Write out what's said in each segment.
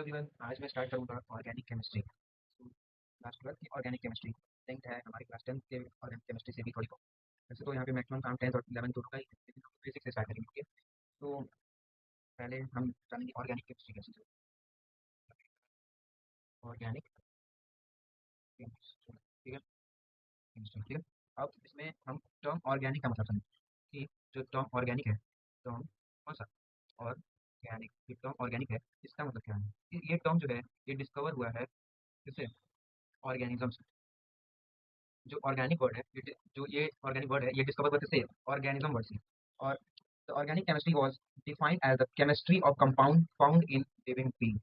Everyone, आज मैं start करूँगा ऑर्गेनिक केमिस्ट्री। लास्ट क्लास की ऑर्गेनिक केमिस्ट्री लिंक्ड है हमारी क्लास 10 के ऑर्गेनिक केमिस्ट्री से भी थोड़ी बहुत। वैसे तो यहाँ पे मैक्सिमम काम 10th और 11th दोनों का ही है, लेकिन हम बेसिक से स्टार्ट करेंगे। तो पहले हम जानेंगे ऑर्गेनिक केमिस्ट्री कैसे चलती है। ऑर्गेनिक केमिस्ट्री, ठीक है। केमिस्ट्री, ठीक है। अब इसमें हम टर्म ऑर्गेनिक का मतलब समझें कि जो टर्म ऑर्गेनिक है, टर्म कौन सा ऑर्गेनिक, जो टर्म ऑर्गेनिक है इसका मतलब क्या है। ये टर्म जो है ये डिस्कवर हुआ है किससे, ऑर्गेनिज्म। जो ऑर्गेनिक वर्ड है जो ये ऑर्गेनिक वर्ड है ये डिस्कवर करते से ऑर्गेनिज्म वर्ड से। और the organic chemistry was defined as the chemistry of compound found in living being.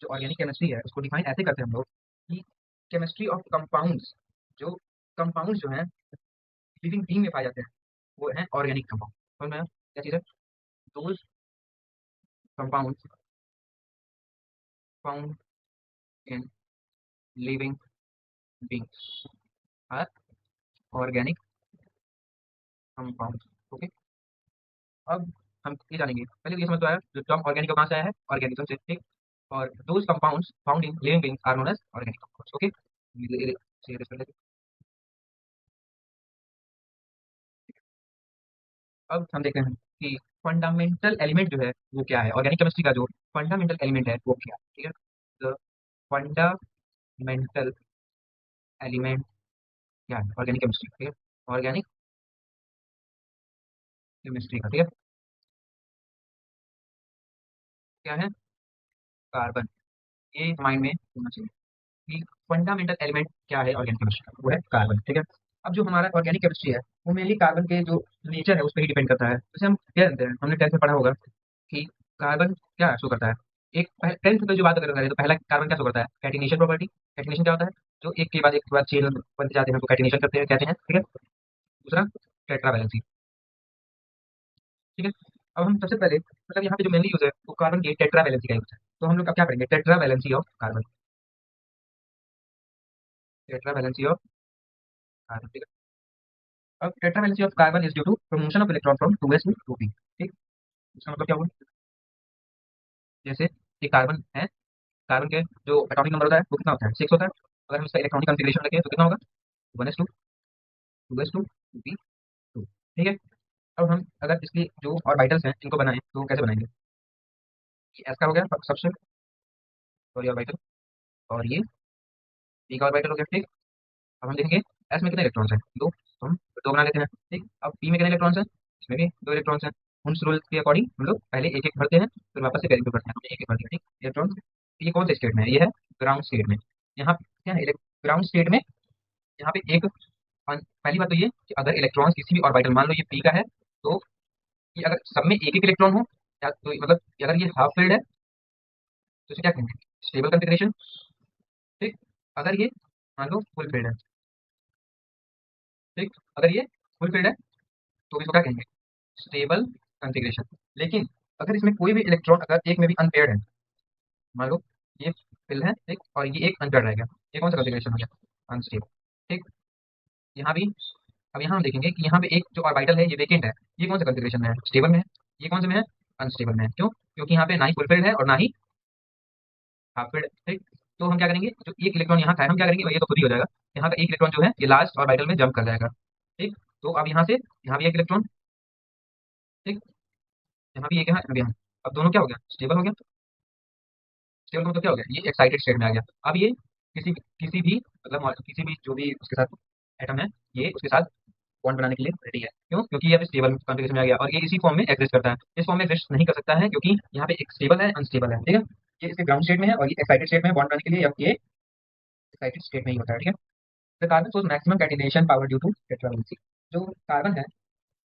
जो ऑर्गेनिक केमिस्ट्री है उसको डिफाइन ऐसे करते हैं हम लोग कि केमिस्ट्री ऑफ कंपाउंड्स, जो कंपाउंड्स जो हैं लिविंग बीइंग में पाए जाते हैं वो है ऑर्गेनिक कंपाउंड। समझ में आया? क्या चीज़ है? Those compounds found in living being are organic compounds. Okay. अब हम ये जानेंगे, पहले ये समझ तो आया जो टर्म ऑर्गेनिक कहाँ से आया है, ऑर्गेनिज्म से, ठीक। और those compounds found in living beings are known as organic compounds. Okay. अब हम देखते हैं कि फंडामेंटल एलिमेंट जो है वो क्या है, ऑर्गेनिक केमिस्ट्री का जो फंडामेंटल एलिमेंट है वो क्या है, ठीक है। द फंडामेंटल एलिमेंट क्या है ऑर्गेनिक केमिस्ट्री, ठीक है। ऑर्गेनिक केमिस्ट्री का, ठीक है, क्या है, कार्बन। ये माइंड में होना चाहिए कि फंडामेंटल एलिमेंट क्या है ऑर्गेनिक केमिस्ट्री का, वो है कार्बन, ठीक है। अब जो हमारा ऑर्गेनिक केमिस्ट्री है वो मेनली कार्बन के जो नेचर है उस पर ही डिपेंड करता है। जैसे हम क्या जानते हैं, हमने 10th में पढ़ा होगा कि कार्बन क्या शो करता है। एक 10th में जो बात अगर करें तो पहला कार्बन क्या शो करता है, कैटिनेशन प्रॉपर्टी। कैटिनेशन क्या होता है, जो एक के बाद एक के बाद चेन बनते जाते हैं तो कैटिनेशन करते हैं, कहते हैं, ठीक है। दूसरा टेट्रा वैलेंसी, ठीक है। अब हम सबसे पहले मतलब यहाँ पे जो मेनली यूज है वो कार्बन की टेट्रा वैलेंसी का यूज है। तो हम लोग अब क्या करेंगे, tetravalency of carbon, tetravalency of carbon, ठीक है। अब tetravalency of carbon is due to promotion of electron from 2s to 2p, ठीक। इसका मतलब क्या हुआ, जैसे एक कार्बन है, कार्बन के जो एटॉमिक नंबर होता है वो कितना होता है, 6 होता है। अगर हम इसका इलेक्ट्रॉनिक कॉन्फ़िगरेशन रखें तो कितना होगा, 1s2 2s2 2p 2, ठीक है। अब हम अगर इसकी जो ऑर्बिटल्स हैं इनको बनाएं तो कैसे बनाएंगे, ये s का हो गया सबसे, और ये ऑर्बिटल, और ये p का ऑर्बिटल हो गया, ठीक। अब हम देखेंगे s में कितने इलेक्ट्रॉन्स हैं, दो, तो हम दो बना लेते हैं, ठीक। अब p में कितने इलेक्ट्रॉन्स हैं, इसमें भी दो इलेक्ट्रॉन्स हैं। उन रूल के अकॉर्डिंग हम लोग पहले एक एक भरते हैं फिर वापस से कैलकुलेट करते हैं, हमने एक एक भर दिया, ठीक। इलेक्ट्रॉन, ये कौन से स्टेट में है, ये है ग्राउंड स्टेट में। यहाँ क्या है, ग्राउंड स्टेट में यहाँ पे एक पहली बात तो ये कि अगर इलेक्ट्रॉन्स किसी भी ऑर्बिटल, मान लो ये p का है, तो ये अगर सब में एक एक इलेक्ट्रॉन हो या तो मतलब अगर ये हाफ फील्ड है तो इसे क्या कहेंगे, स्टेबल कॉन्फ़िगरेशन, ठीक। अगर ये मान लो फुल फील्ड है, ठीक, अगर ये फुल फील्ड है तो इसको क्या कहेंगे, स्टेबल कॉन्फ़िगरेशन। लेकिन अगर इसमें कोई भी इलेक्ट्रॉन अगर एक में भी अनपेयर्ड है, मान लो ये फिल है, ठीक, और ये एक अनपेयर्ड रहेगा, ये कौन सा कॉन्फ़िगरेशन हो गया, अनस्टेबल, ठीक। यहाँ भी, अब यहाँ हम देखेंगे कि यहाँ पे एक जो ऑर्बिटल है ये वेकेंट है, ये कौन सा कॉन्फ़िगरेशन में है, स्टेबल में है। ये कौन से में है, अनस्टेबल में है। क्यों, क्योंकि यहाँ पे ना ही फुल फील्ड है और ना ही हाफ फील्ड, ठीक। तो हम क्या करेंगे, जो एक इलेक्ट्रॉन यहाँ था हम क्या करेंगे, ये तो खुद ही हो जाएगा, यहाँ का एक इलेक्ट्रॉन जो है ये लास्ट ऑर्बिटल में जंप कर जाएगा, ठीक। तो अब यहाँ से यहाँ भी एक इलेक्ट्रॉन, ठीक, यहाँ भी एक है अब यहाँ, अब दोनों क्या हो गया, स्टेबल हो गया। स्टेबल का मतलब क्या हो गया, ये एक्साइटेड स्टेट में आ गया। अब ये किसी किसी भी मतलब किसी भी जो भी उसके साथ एटम है ये उसके साथ बॉन्ड बनाने के लिए रेडी है। क्यों, क्योंकि ये अभी स्टेबल कॉन्फ़िगरेशन में आ गया और ये इसी फॉर्म में एग्जिस्ट करता है। इस फॉर्म में एग्जिस्ट नहीं कर सकता है क्योंकि यहाँ पे एक स्टेबल है अनस्टेबल है, ठीक है। ये इसके ग्राउंड स्टेट में है और ये एक्साइटेड स्टेट में बॉन्ड बनाने के लिए अब ये एक्साइटेड स्टेट में ही होता है, ठीक है। The carbon shows maximum catenation power due to tetravalency. जो कार्बन है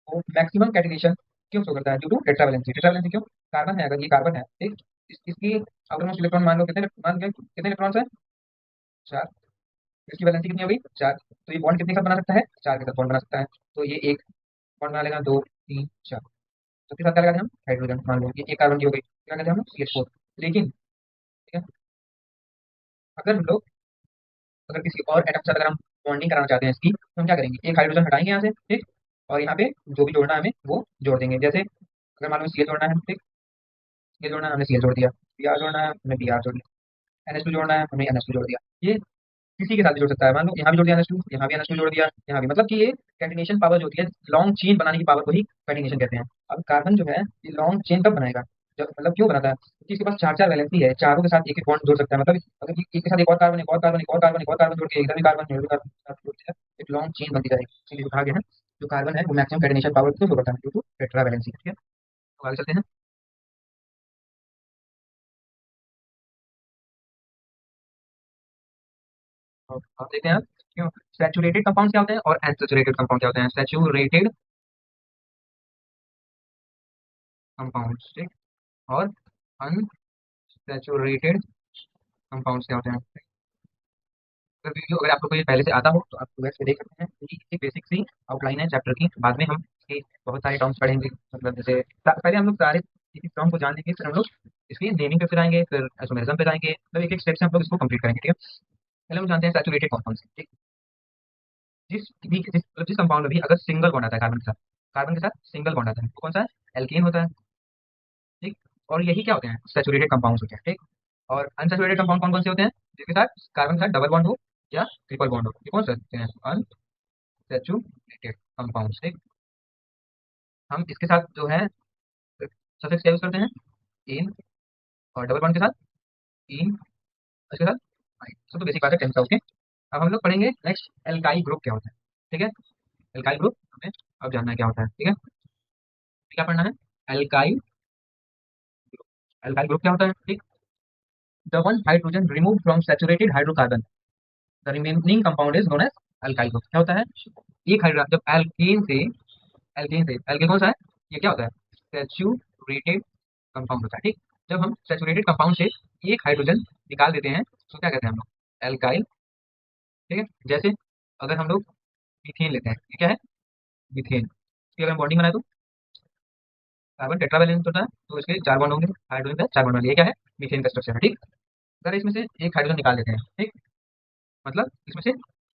वो मैक्सिमम कैटिनेशन क्यों शो करता है, ड्यू टू टेट्रावैलेंसी। टेट्रावैलेंसी क्यों, कार्बन है, अगर ये कार्बन है, ठीक, इसकी आउटरमोस्ट इलेक्ट्रॉन मान लो कितने, मान लो कितने इलेक्ट्रॉन्स है, चार। इसकी वैलेंसी कितनी हो गई, चार। तो ये बॉन्ड कितने के साथ बना सकता है, चार के साथ बॉन्ड बना सकता है। तो ये एक बॉन्ड बना लेगा, दो, तीन, चार। तो किस साथ क्या लगाते हैं हम, हाइड्रोजन, मान लो ये एक कार्बन की हो गई, क्या कहते हैं हम, CH4। लेकिन ठीक है, अगर हम लोग अगर किसी और एटम के साथ अगर हम बॉन्डिंग कराना चाहते हैं इसकी, तो हम क्या करेंगे, एक हाइड्रोजन हटाएंगे यहाँ से, ठीक, और यहाँ पे जो भी जोड़ना है हमें वो जोड़ देंगे। जैसे अगर मान लो CH जोड़ना है, ठीक, ये जोड़ना है हमने Cl जोड़ दिया, Br जोड़ना है हमने Br जोड़ दिया, NH2 जोड़ना है हमने NH2 जोड़ दिया। ये किसी के साथ भी जोड़ सकता है, मान लो यहाँ भी जोड़ दिया NH2, यहाँ भी NH2 जोड़ दिया, यहाँ भी, मतलब कि ये कैटिनेशन पावर जो होती है लॉन्ग चेन बनाने की पावर को ही कैटिनेशन कहते हैं। अब कार्बन जो है ये लॉन्ग चेन कब बनाएगा, जब, मतलब क्यों बनाता है, क्योंकि इसके पास चार चार वैलेंसी है, चारों के साथ एक एक बॉन्ड जोड़ सकता है, मतलब अगर एक के साथ एक और कार्बन, एक और कार्बन, एक और कार्बन, एक और कार्बन जोड़ के इधर भी कार्बन, इधर भी कार्बन के साथ जोड़ दिया, एक लॉन्ग चेन बनती जाएगी। इसीलिए जो कहा गया है जो कार्बन है वो मैक्सिमम कैटिनेशन पावर को शो करता है ड्यू टू टेट्रा वैलेंसी। ठीक है, तो आगे चलते हैं। और आप देखते हैं क्यों सैचुरेटेड कंपाउंड क्या होते हैं और अनसैचुरेटेड कंपाउंड क्या होते हैं। सैचुरेटेड कंपाउंड, ठीक, और अनसैचुरेटेड कंपाउंड्स क्या होते हैं। अगर वीडियो अगर आपको कोई पहले से आता हो तो आप वेब पे देख सकते हैं, क्योंकि इसकी बेसिक सी आउटलाइन है चैप्टर की। बाद में हम इसके बहुत सारे टर्म्स पढ़ेंगे, मतलब जैसे पहले हम लोग सारे किसी टर्म को जान लेंगे, फिर हम लोग इसकी नेमिंग पे फिर आएंगे, फिर आइसोमेरिज्म पे जाएंगे, मतलब एक एक स्टेप से हम लोग इसको कंप्लीट करेंगे। ठीक है, पहले हम जानते हैं सैचुरेटेड कंपाउंड्स। ठीक, जिस कंपाउंड में भी अगर सिंगल बॉन्ड आता है कार्बन के साथ, कार्बन के साथ सिंगल बॉन्ड आता है तो कौन सा है, एल्केन होता है। ठीक, और यही क्या होते हैं, सैचुरेटेड कंपाउंड्स होते हैं। ठीक, और अनसैचुरेटेड कंपाउंड कौन कौन से होते हैं, जिसके साथ कार्बन के साथ डबल बॉन्ड हो या ट्रिपल बॉन्ड हो, ये कौन से होते हैं, अनसैचुरेटेड कंपाउंड्स। ठीक, हम इसके साथ जो है सफिक्स क्या यूज करते हैं, इन, और डबल बॉन्ड के साथ इन, इसके साथ आइन। सब तो बेसिक बात है 10th का। ओके, अब हम लोग पढ़ेंगे नेक्स्ट एल्काइल ग्रुप क्या होता है। ठीक है, एल्काइल ग्रुप हमें अब जानना है क्या होता है। ठीक है, क्या पढ़ना है, एल्काइल, एल्काइल ग्रुप क्या होता है। ठीक, the one hydrogen remove from saturated hydrocarbon, the remaining compound is known as alkyl group. क्या होता है, एक हाइड्रोजन जब एल्केन से एल्केन कौन सा है, ये क्या होता है, सैचुरेटेड कंपाउंड होता है। ठीक, जब हम सैचुरेटेड कंपाउंड से एक हाइड्रोजन निकाल देते हैं तो क्या कहते हैं हम लोग, एल्काइल। ठीक है, जैसे अगर हम लोग मीथेन लेते हैं, ये क्या है, मीथेन, इसकी अगर हम बॉन्डिंग बनाए तो कार्बन टेट्रावैलेंट होता है, तो इसके चार बॉन्ड होंगे, हाइड्रोजन का चार बॉन्ड होंगे, ये क्या है, मीथेन का स्ट्रक्चर है। ठीक, अगर इसमें से एक हाइड्रोजन निकाल देते हैं, ठीक, मतलब इसमें से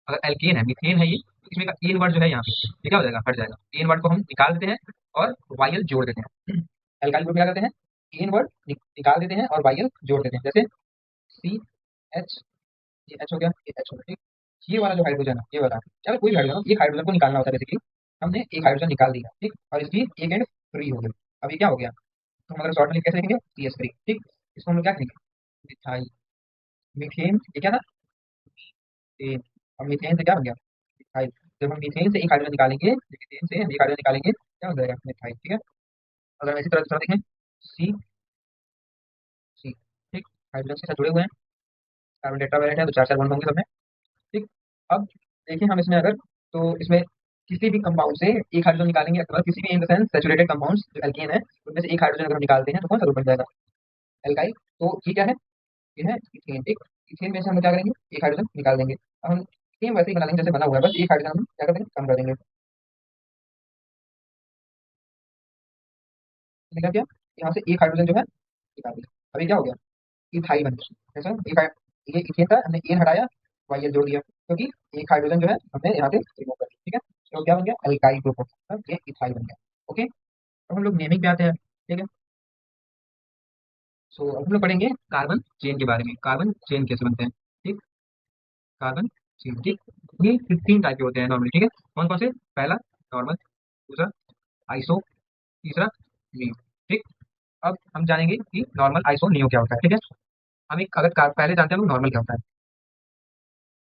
अगर एल्केन है, मीथेन है ये, तो इसमें का एन वर्ड जो है यहाँ पे ये क्या हो जाएगा, हट जाएगा। एन वर्ड को हम निकाल देते हैं और वाई एल जोड़ देते हैं। एल्काइल ग्रुप क्या करते हैं, एन वर्ड निकाल देते हैं और वाई एल जोड़ देते हैं, जैसे सी एच, ये एच हो गया, ये एच हो गया। ठीक, ये वाला जो हाइड्रोजन है, ये वाला, चलो कोई भी हाइड्रोजन हो, एक हाइड्रोजन को निकालना होता है बेसिकली। हमने एक हाइड्रोजन निकाल दिया, ठीक, और इसकी एक एंड फ्री हो गई। अब ये क्या हो गया, तो हम अगर शॉर्ट में कैसे लिखेंगे, सी एच थ्री। ठीक, इसको हम लोग क्या करेंगे, मिथाइल, मीथेन, ये क्या था, मीथेन, और मीथेन से क्या बन गया, मिथाइल। जब हम मीथेन से एक हाइड्रोजन निकालेंगे, मीथेन से हम एक हाइड्रोजन निकालेंगे, क्या हो जाएगा, मिथाइल। ठीक है, अगर हम इसी तरह दूसरा देखें, सी सी, ठीक, हाइड्रोजन के साथ जुड़े हुए हैं, कार्बन टेट्रावैलेंट है तो चार चार बॉन्ड होंगे सब में। ठीक, अब देखें हम इसमें अगर, तो इसमें किसी भी कंपाउंड से एक हाइड्रोजन निकालेंगे, अथवा किसी भी in the sense saturated compounds जो एल्केन है उनमें से एक हाइड्रोजन अगर हम निकालते हैं तो कौन सा ग्रुप बन जाएगा, एल्काइल। तो ये क्या है, ये है इथेन। ठीक, इथेन में से हम क्या करेंगे, एक हाइड्रोजन निकाल देंगे। अब हम सेम वैसे ही बना लेंगे जैसे बना हुआ है, बस एक हाइड्रोजन हम क्या कर देंगे, कम कर देंगे। निकल गया, यहाँ से एक हाइड्रोजन जो है निकाल दिया। अभी क्या हो गया, इथाइल बन गया। कैसा, ये इथेन था, हमने एन हटाया, वाई एल जोड़ दिया, क्योंकि एक हाइड्रोजन जो है हमने यहाँ से रिमूव कर दिया। ठीक है, तो क्या बन गया, अल्काइल ग्रुप, मतलब ये इथाइल बन गया। ओके, अब हम लोग नेमिंग पे आते हैं। ठीक है, सो अब हम लोग पढ़ेंगे कार्बन चेन के बारे में, कार्बन चेन कैसे बनते हैं। ठीक, कार्बन चेन, ठीक, ये 15 टाइप के होते हैं नॉर्मली। ठीक है, कौन कौन से, पहला नॉर्मल, दूसरा आइसो, तीसरा नियो। ठीक, अब हम जानेंगे कि नॉर्मल, आइसो, नियो क्या होता है। ठीक है, हम एक अगर पहले जानते हैं हम नॉर्मल क्या होता है।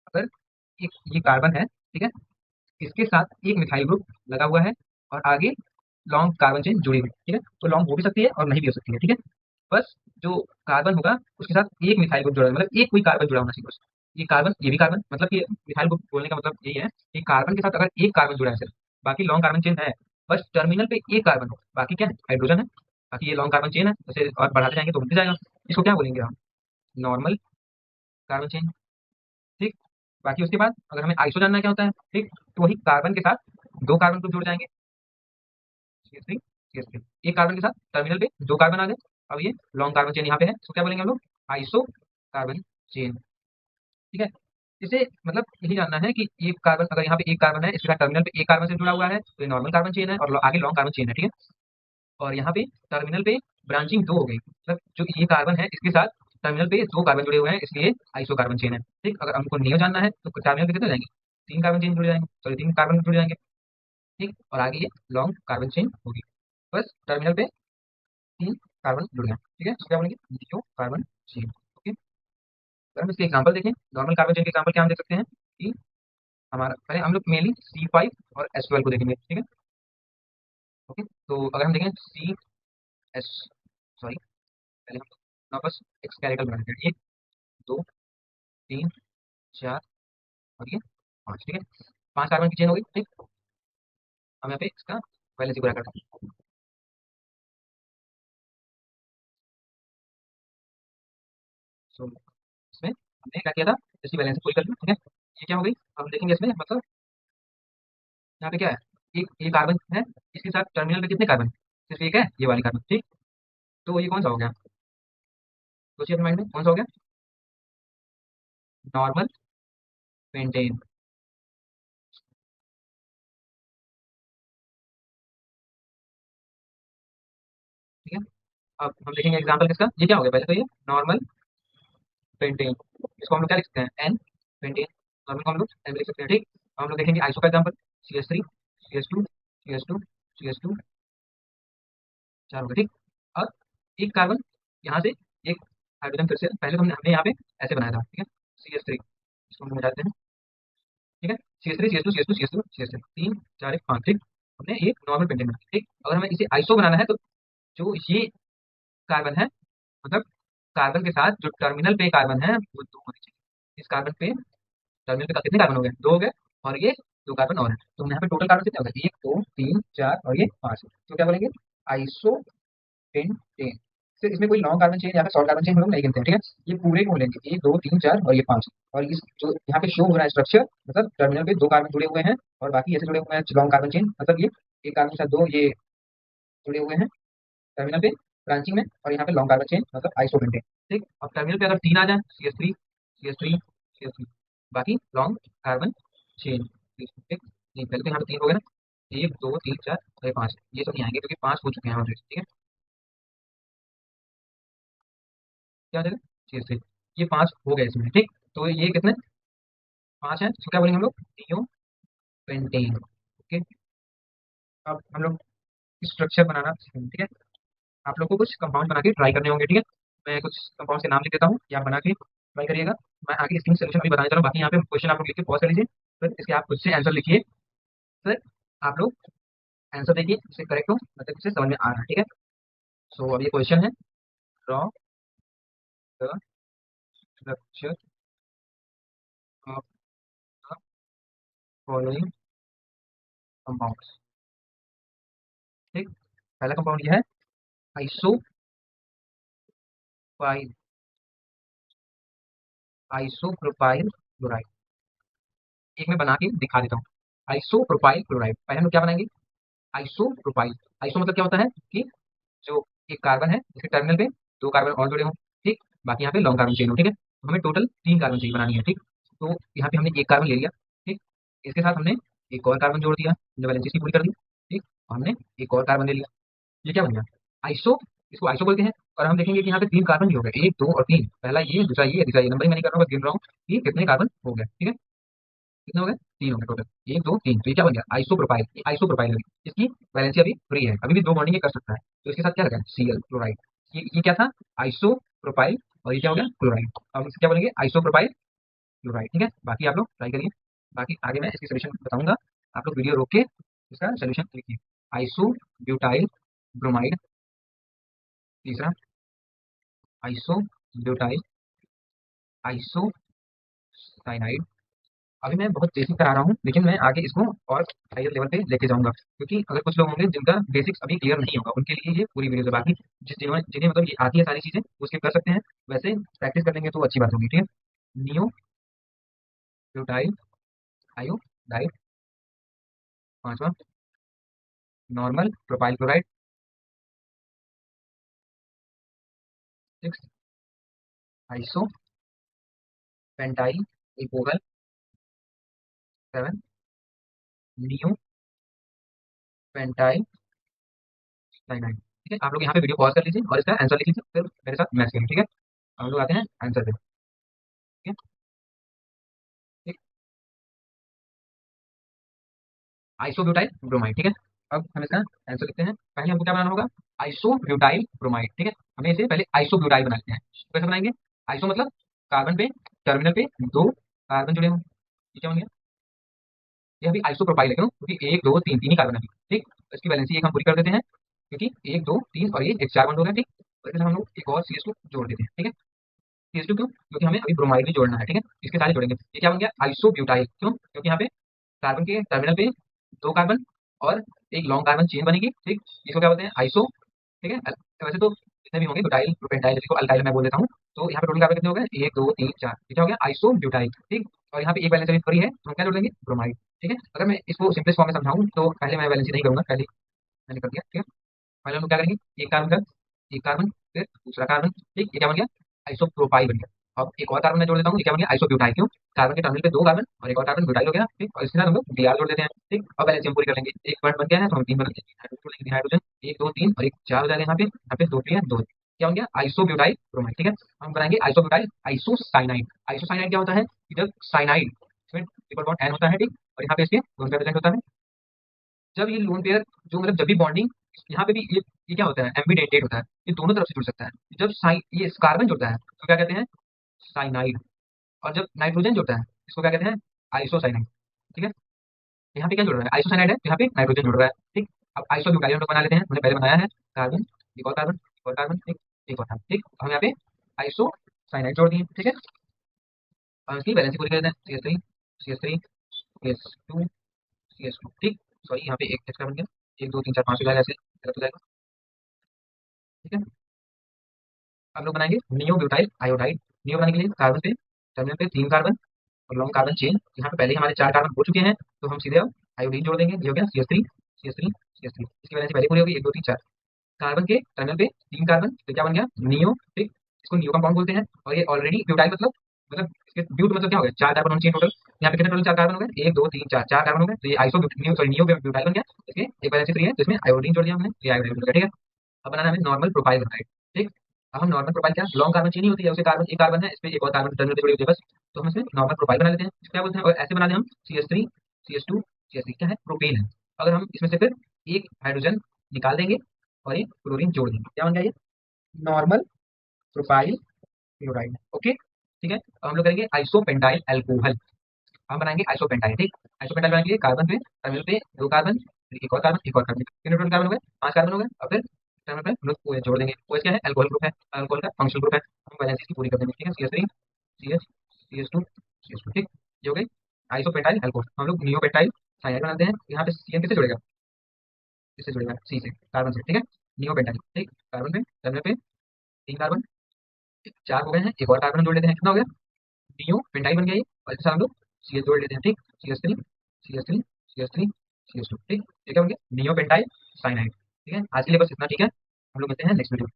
अगर एक ये कार्बन है, ठीक है, इसके साथ एक मिथाइल ग्रुप लगा हुआ है और आगे लॉन्ग कार्बन चेन जुड़ी हुई। ठीक है, तो लॉन्ग हो भी सकती है और नहीं भी हो सकती है। ठीक है, बस जो कार्बन होगा उसके साथ एक मिथाइल ग्रुप जुड़ा है, मतलब एक कोई कार्बन जुड़ा होना चाहिए बस। ये कार्बन, ये भी कार्बन, मतलब कि मिथाइल ग्रुप बोलने का मतलब यही है कि कार्बन के साथ अगर एक कार्बन जुड़ा है सिर्फ, बाकी लॉन्ग कार्बन चेन है, बस टर्मिनल पे एक कार्बन हो, बाकी क्या है, हाइड्रोजन है, बाकी ये लॉन्ग कार्बन चेन है, जैसे और बढ़ाते जाएंगे तो बढ़ते जाएगा। इसको क्या बोलेंगे हम, नॉर्मल कार्बन चेन। ठीक, बाकी उसके बाद अगर हमें आइसो जानना है क्या होता है, ठीक, तो वही कार्बन के साथ दो कार्बन ग्रुप जुड़ जाएंगे, CH3 CH3, एक कार्बन के साथ टर्मिनल पे दो कार्बन आ गए। अब ये लॉन्ग कार्बन चेन यहाँ पे है, इसको क्या बोलेंगे हम लोग, आइसो कार्बन चेन। ठीक है, इसे मतलब यही जानना है कि एक कार्बन, अगर यहाँ पे एक कार्बन है, इसके साथ टर्मिनल पे एक कार्बन से जुड़ा हुआ है, तो ये नॉर्मल कार्बन चेन है और आगे लॉन्ग कार्बन चेन है। ठीक है, और यहाँ पे टर्मिनल पे ब्रांचिंग दो हो गई, मतलब जो ये कार्बन है इसके साथ टर्मिनल पे दो कार्बन जुड़े हुए हैं, इसलिए आइसो कार्बन चेन है। ठीक, अगर हमको नियो जानना है तो टर्मिनल पे कितने हो जाएंगे, तीन कार्बन चेन जुड़ जाएंगे, सॉरी तीन कार्बन जुड़ जाएंगे। ठीक, और आगे ये लॉन्ग कार्बन चेन होगी। बस टर्मिनल पे तीन कार्बन जुड़ गए, ठीक है, तो क्या बोलेंगे, नियो कार्बन चेन। ओके, अगर हम इसके एग्जाम्पल देखें, नॉर्मल कार्बन चेन के एग्जाम्पल क्या हम देख सकते हैं कि हमारा पहले हम लोग मेनली C5 और S12 को देखेंगे, ठीक है। ओके, तो अगर हम देखें सी एस सॉरी पहले हम लोग बस एक स्केलेटल बना देते हैं, एक दो तीन चार और ये पाँच, ठीक है, पांच कार्बन की चेन हो गई। ठीक, हम यहाँ पे इसका वैलेंसी पूरा करते हैं। सो इसमें हमने क्या किया था, इसकी वैलेंसी पूरी कर दी, ठीक है। ये क्या हो गई, हम देखेंगे इसमें, मतलब यहाँ पे क्या है, एक ये कार्बन है, इसके साथ टर्मिनल पे कितने कार्बन, सिर्फ एक है, ये वाली कार्बन। ठीक, तो ये कौन सा हो गया, सोचिए अपने माइंड में कौन सा हो गया, नॉर्मल पेंटेन। ठीक है, अब हम देखेंगे एग्जाम्पल किसका, ये क्या हो गया, पहले तो ये नॉर्मल पेंटेन, इसको हम लोग क्या लिख सकते हैं, एन पेंटेन, नॉर्मल को हम लोग एन लिख सकते हैं। ठीक, हम लोग देखेंगे आइसो का example, CH3 CH2 CH2 CH2, चार हो गए। ठीक, अब एक कार्बन यहाँ से एक हाइड्रोजन फिर से, पहले तो हमने हमने यहाँ पे ऐसे बनाया था, ठीक है, CH3, इसको हम मिटाते हैं। ठीक है, CH3 CH2 CH2 CH2 CH3, तीन चार एक पाँच। ठीक, हमने एक नॉर्मल पेंटेन बना, ठीक, अगर हमें इसे आइसो बनाना है तो जो ये कार्बन है, मतलब कार्बन के साथ जो टर्मिनल पे कार्बन है वो दो होने चाहिए। इस कार्बन पे टर्मिनल पे कितने कार्बन हो गए, दो हो गए, और ये दो कार्बन और है, तो यहाँ पे टोटल कार्बन कितने हो गए, एक दो तीन चार और ये पांच, तो क्या बोलेंगे, आइसो पेंटेन। फिर इसमें कोई लॉन्ग कार्बन चेन या फिर शॉर्ट कार्बन चेन हम लोग नहीं गिनते हैं, ठीक है, ये पूरे को लेंगे, एक दो तीन चार और ये पांच। और इस जो यहाँ पे शो हो रहा है स्ट्रक्चर, मतलब टर्मिनल पे दो कार्बन जुड़े हुए हैं और बाकी ऐसे जुड़े हुए हैं लॉन्ग कार्बन चेन, मतलब ये एक कार्बन के साथ दो ये जुड़े हुए हैं टर्मिनल पे ब्रांचिंग में, और यहाँ पे लॉन्ग कार्बन चेन मतलब आइसोपेंटेन। ठीक, अब टर्मिनल पे अगर तीन आ जाए, CH3 बाकी लॉन्ग कार्बन चेन। ठीक, नहीं पहले तो यहाँ पे तीन हो गए ना, एक दो तीन चार और ये पाँच, ये सब नहीं आएंगे क्योंकि पाँच हो चुके हैं ऑलरेडी। ठीक है, क्या आ जाएगा, CH3, ये पाँच हो गए इसमें। ठीक, तो ये कितने, पाँच है, इसको क्या बोलेंगे हम लोग, नियो पेंटेन। ओके, अब हम लोग स्ट्रक्चर बनाना सीखेंगे, ठीक है। आप लोग को कुछ कंपाउंड बना के ट्राई करने होंगे, ठीक है, मैं कुछ कंपाउंड के नाम लिख देता हूँ, या बना के ट्राई करिएगा। मैं आगे इसकी सोल्यूशन अभी बताने चला हूँ, बाकी यहाँ पे क्वेश्चन आप लोग लिख के पॉज कर लीजिए, फिर इसके आप खुद से आंसर लिखिए, फिर आप लोग आंसर देखिए इससे करेक्ट हो, मतलब इससे समझ में आ रहा है। ठीक है, सो अब ये क्वेश्चन है, draw the structure of the following compounds. ठीक, पहला कंपाउंड ये है आइसोपाइल, आइसोप्रोपाइल क्लोराइड। एक मैं बना के दिखा देता हूँ, आइसोप्रोपाइल क्लोराइड, पहले हम लोग क्या बनाएंगे, आइसोप्रोपाइल, आइसो मतलब क्या होता है कि जो एक कार्बन है इसके टर्मिनल पे दो कार्बन और जुड़े हों। ठीक, बाकी यहाँ पे लॉन्ग कार्बन चेन हो। ठीक है, तो हमें टोटल तीन कार्बन चेन बनानी है। ठीक, तो यहाँ पे हमने एक कार्बन ले लिया। ठीक, इसके साथ हमने एक और कार्बन जोड़ दिया, हमने वैलेंसी इसकी पूरी कर दी। ठीक, और हमने एक और कार्बन ले लिया, ये क्या बन गया, आइसो, इसको आइसो बोलते हैं। और हम देखेंगे कि यहाँ पे तीन कार्बन भी हो गए, एक दो और तीन, पहला ये दूसरा ये तीसरा ये, नंबरिंग मैं नहीं कर रहा हूँ, बस गिन रहा हूँ कि कितने कार्बन हो गए। ठीक है, कितने हो गए, तीन हो गए टोटल, एक दो तीन, तो ये क्या बन गया, आइसोप्रोपाइल। ये आइसोप्रोपाइल है, इसकी वैलेंसी अभी फ्री है, अभी भी दो बॉन्डिंग ये कर सकता है, तो इसके साथ क्या लगा, Cl क्लोराइड। ये क्या था, आइसोप्रोपाइल, और ये क्या हो गया, क्लोराइड। अब इसको क्या बोलेंगे, आइसोप्रोपाइल क्लोराइड। ठीक है, बाकी आप लोग ट्राई करिए, बाकी आगे मैं इसकी सोल्यूशन बताऊंगा, आप लोग वीडियो रोक के इसका सोल्यूशन लिखिए। आइसो ब्यूटाइल ब्रोमाइड, तीसरा आइसो ब्यूटाइल आइसो साइनाइड। अभी मैं बहुत बेसिक करा रहा हूँ, लेकिन मैं आगे इसको और हायर लेवल पे लेके जाऊंगा, क्योंकि अगर कुछ लोग होंगे जिनका बेसिक्स अभी क्लियर नहीं होगा, उनके लिए ये पूरी वीडियो है। बाकी जिन्हें जिन्हें मतलब ये आती है सारी चीजें वो स्किप कर सकते हैं, वैसे प्रैक्टिस कर लेंगे तो अच्छी बात होगी। ठीक है, नियो ब्यूटाइल आयोडाइड, पांचवा normal propyl chloride, six iso pentyl इपोगल, सेवन नियो पेंटाइल साइनाइड। ठीक है, आप लोग यहाँ पे वीडियो पॉज कर लीजिए और इसका आंसर लिख लीजिए, फिर मेरे साथ मैच करिए। ठीक है, हम लोग आते हैं आंसर पे। ठीक है, ठीक, आइसोब्यूटाइल ब्रोमाइड। ठीक है, अब हम इसका आंसर लिखते हैं। पहले हमको क्या बनाना होगा, आइसोब्यूटाइल ब्रोमाइड। ठीक है, हमें इसे पहले आइसोब्यूटाइल बना लेते हैं। तो कैसे बनाएंगे, आइसो मतलब कार्बन पे टर्मिनल पे दो कार्बन जुड़े हों, ये क्या होंगे, ये अभी आइसोप्रोपाइल है, क्यों, क्योंकि एक दो तीन तीन ही कार्बन है। ठीक, तो इसकी वैलेंसी एक हम पूरी कर देते हैं, क्योंकि एक दो तीन और ये एक चार बंद हो गया। ठीक, और इसमें हम लोग एक और CH2 जोड़ देते हैं। ठीक है, CH2 क्यों, क्योंकि हमें अभी ब्रोमाइड भी जोड़ना है। ठीक है, इसके सारे जोड़ेंगे, ये क्या बन गया, आइसोब्यूटाइल। क्यों, क्योंकि यहाँ पे कार्बन के टर्मिनल पे दो कार्बन और एक लॉन्ग कार्बन चेन बनेगी। ठीक, इसको क्या बोलते हैं, आइसो। ठीक है, वैसे तो जितने भी होंगे ब्यूटाइल प्रोपेंटाइल, जिसको अल्काइल मैं बोल देता हूँ। तो यहाँ पे टोटल कार्बन कितने हो गए, एक दो तीन चार, ये क्या हो गया, आइसो ब्यूटाइल। ठीक, और यहाँ पे एक वैलेंसी अभी फ्री है, तो हम क्या जोड़ देंगे, ब्रोमाइड। ठीक है, अगर मैं इसको सिंपलेस्ट फॉर्म में समझाऊं तो पहले मैं वैलेंसी नहीं करूंगा, पहले मैंने कर दिया। ठीक है, पहले हम लोग क्या करेंगे, एक कार्बन का एक कार्बन, फिर दूसरा कार्बन। ठीक, ये क्या बन गया, आइसोप्रोपाइल बन गया। अब एक और कार्बन मैं जोड़ देता हूँ, ये क्या बन गया, आइसोब्यूटाइल। क्यों, कार्बन के टर्मिनल पे दो कार्बन और एक और कार्बन ब्यूटाइल हो गया। ठीक, और इसके साथ हम लोग Br जोड़ देते हैं। ठीक, अब वैलेंसी हम पूरी कर लेंगे, एक बॉन्ड बन गया है तो हम तीन बन हाइड्रोजन, हाइड्रोजन एक दो तीन और एक चार हो जाएगा। यहाँ पे दो तीन है, दो, क्या बन गया, आइसोब्यूटाइल ब्रोमाइड। ठीक है, हम बनाएंगे आइसोब्यूटाइल आइसोसाइनाइड। आइसोसाइनाइड क्या होता है, कि जब साइनाइड इसमें ट्रिपल बॉन्ड एन होता है। ठीक, और यहाँ पे इसके दोनों का प्रेजेंट होता है। जब ये लोन पेयर जो मतलब जब भी बॉन्डिंग, यहाँ पे भी ये क्या होता है, एम्बीडेंटेट होता है, ये दोनों तरफ से जुड़ सकता है। जब साइन ये कार्बन जुड़ता है तो क्या कहते हैं, साइनाइड। और जब नाइट्रोजन जुड़ता है इसको क्या कहते हैं, आइसोसाइनाइड। ठीक है, यहाँ पे क्या जुड़ रहा है, आइसोसाइनाइड है, तो यहाँ पे नाइट्रोजन जुड़ रहा है। ठीक, अब आइसोब्यूटाइल हम लोग बना लेते हैं, हमने पहले बनाया है, कार्बन एक और कार्बन एक और कार्बन एक और कार्बन। ठीक, हम यहाँ पे आइसोसाइनाइड जोड़ दिए। ठीक है, और इसकी बैलेंस पूरी कर देते हैं, CH3 CH2 CH2। ठीक, सॉरी यहाँ पे एक एक्स्ट्रा बन गया, एक दो तीन चार पाँच हो जाएगा, ऐसे गलत हो जाएगा। ठीक है, हम लोग बनाएंगे नियो ब्यूटाइल आयोडाइड। नियो बनाने के लिए कार्बन पे टर्मिनल पे तीन कार्बन और लॉन्ग कार्बन चेन, यहाँ पे पहले ही हमारे चार कार्बन हो चुके हैं, तो हम सीधे अब आयोडीन जोड़ देंगे। ये हो गया CH3 इसकी वजह से पहले पूरी हो गई, एक दो तीन चार कार्बन के टर्मिनल पे तीन कार्बन, तो क्या बन गया, नियो। ठीक, इसको नियो कंपाउंड बोलते हैं। और ये ऑलरेडी ब्यूटाइल मतलब इसके ब्यूट मतलब क्या हो गया, चार कार्बन होने चाहिए टोटल। यहाँ पे कितने टोटल चार कार्बन हो गए, एक दो तीन चार, चार कार्बन हो गए, तो ये iso neo sorry neo butyl बन गया। इसके एक वजह से फ्री है, तो इसमें आयोडीन जोड़ दिया हमने, ये आयोडीन बन गया। ठीक है, अब बनाना हमें नॉर्मल प्रोफाइल बनाना है। ठीक, अब हम नॉर्मल प्रोफाइल क्या, लॉन्ग कार्बन चेन ही होती है, उसे कार्बन एक कार्बन है, इसमें एक और कार्बन टर्मिनल पे जुड़ी होती है बस। तो हम इसमें नॉर्मल प्रोफाइल बना लेते हैं, इसको क्या बोलते हैं, और ऐसे बना दें हम CH3 CH2 CH3 क्या है, प्रोपेन है। अगर हम इसमें से फिर एक हाइड्रोजन निकाल देंगे और एक क्लोरीन जोड़ देंगे, क्या बन गया, ये नॉर्मल प्रोफाइल क्लोराइड। ओके, ठीक है, अब हम लोग करेंगे आइसोपेंटाइल अल्कोहल। हम बनाएंगे आइसोपेंटाइल। ठीक, आइसोपेंटाइल बनाने के लिए कार्बन पे टर्मिनल पे दो कार्बन, फिर एक और कार्बन एक और कार्बन, कितने टोटल कार्बन हो गए, पांच कार्बन हो गए। और फिर टर्मिनल पे हम लोग OH जोड़ देंगे। OH क्या है, अल्कोहल ग्रुप है, अल्कोहल का फंक्शनल ग्रुप है। हम वैलेंसी इसकी पूरी कर देंगे। ठीक है, CH3 CH CH2 CH2। ठीक, ये हो गई आइसोपेंटाइल अल्कोहल। हम लोग नियोपेंटाइल साइनाइड बनाते हैं, यहाँ पे CN किससे जुड़ेगा, किससे जुड़ेगा, C से, कार्बन से। ठीक है, नियोपेंटाइल। ठीक, कार्बन पे टर्मिनल पे तीन कार्बन, चार हो गए हैं, एक और कार्बन जोड़ लेते हैं, कितना हो गया, नियो पेंटाइल बन गया ये। और इसके साथ हम लोग CH जोड़ लेते हैं। ठीक, CH3 CH3 CH3 CH2। ठीक, ये क्या बन गया, नियो पेंटाइल साइनाइड। ठीक है, आज के लिए बस इतना। ठीक है, हम लोग मिलते हैं नेक्स्ट वीडियो।